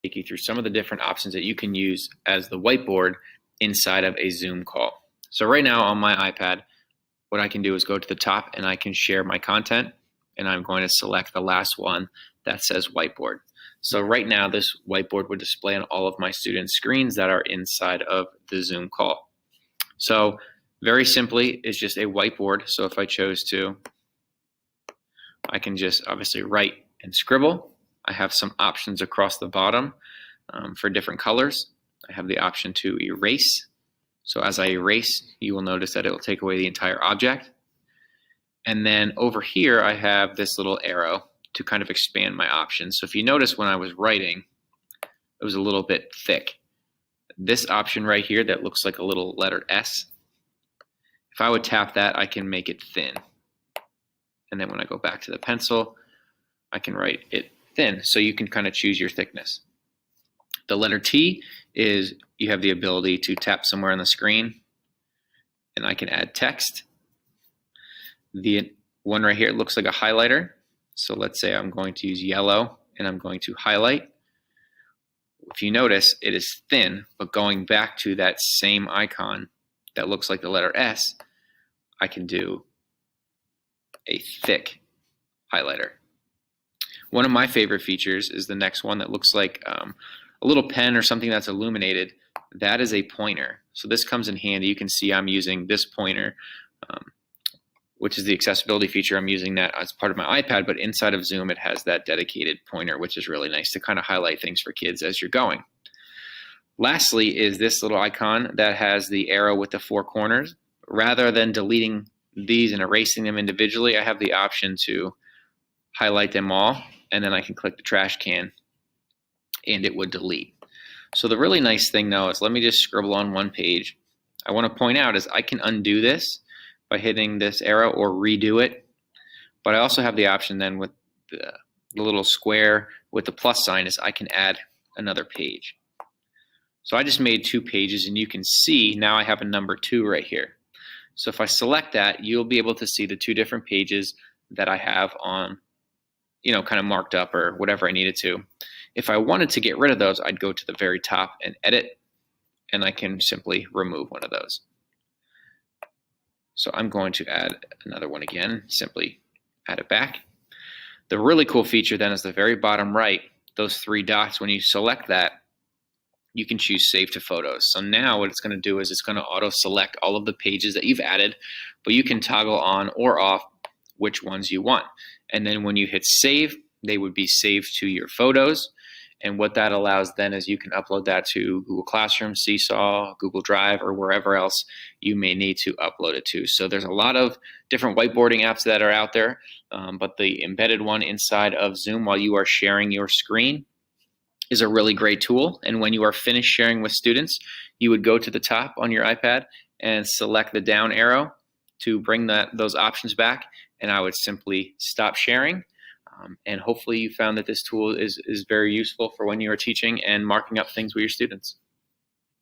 take you through some of the different options that you can use as the whiteboard inside of a Zoom call. So right now on my iPad, what I can do is go to the top and I can share my content, and I'm going to select the last one that says whiteboard. So right now this whiteboard would display on all of my students' screens that are inside of the Zoom call. So very simply, it's just a whiteboard. So if I chose to, I can just obviously write and scribble. I have some options across the bottom for different colors. I have the option to erase. So as I erase, you will notice that it will take away the entire object. And then over here, I have this little arrow to kind of expand my options. So if you notice when I was writing, it was a little bit thick. This option right here that looks like a little letter S, if I would tap that, I can make it thin. And then when I go back to the pencil, I can write it thin. So you can kind of choose your thickness. The letter T is you have the ability to tap somewhere on the screen and I can add text. The one right here looks like a highlighter. So let's say I'm going to use yellow and I'm going to highlight. If you notice, it is thin, but going back to that same icon that looks like the letter S, I can do a thick highlighter. One of my favorite features is the next one that looks like a little pen or something that's illuminated. That is a pointer. So this comes in handy. You can see I'm using this pointer, which is the accessibility feature. I'm using that as part of my iPad, but inside of Zoom it has that dedicated pointer, which is really nice to kind of highlight things for kids as you're going. Lastly is this little icon that has the arrow with the four corners. Rather than deleting these and erasing them individually, I have the option to highlight them all, and then I can click the trash can and it would delete. So the really nice thing though is, let me just scribble on one page. I want to point out is I can undo this by hitting this arrow or redo it, but I also have the option then with the little square with the plus sign is I can add another page. So I just made 2 pages, and you can see now I have a number 2 right here. So if I select that, you'll be able to see the 2 different pages that I have on, kind of marked up or whatever I needed to. If I wanted to get rid of those, I'd go to the very top and edit, and I can simply remove one of those. So I'm going to add another one again, simply add it back. The really cool feature then is the very bottom right, those 3 dots, when you select that, you can choose Save to Photos. So now what it's going to do is it's going to auto-select all of the pages that you've added, but you can toggle on or off which ones you want. And then when you hit Save, they would be saved to your photos. And what that allows then is you can upload that to Google Classroom, Seesaw, Google Drive, or wherever else you may need to upload it to. So there's a lot of different whiteboarding apps that are out there, but the embedded one inside of Zoom while you are sharing your screen is a really great tool. And when you are finished sharing with students, you would go to the top on your iPad and select the down arrow to bring those options back, and I would simply stop sharing. And hopefully you found that this tool is very useful for when you are teaching and marking up things with your students.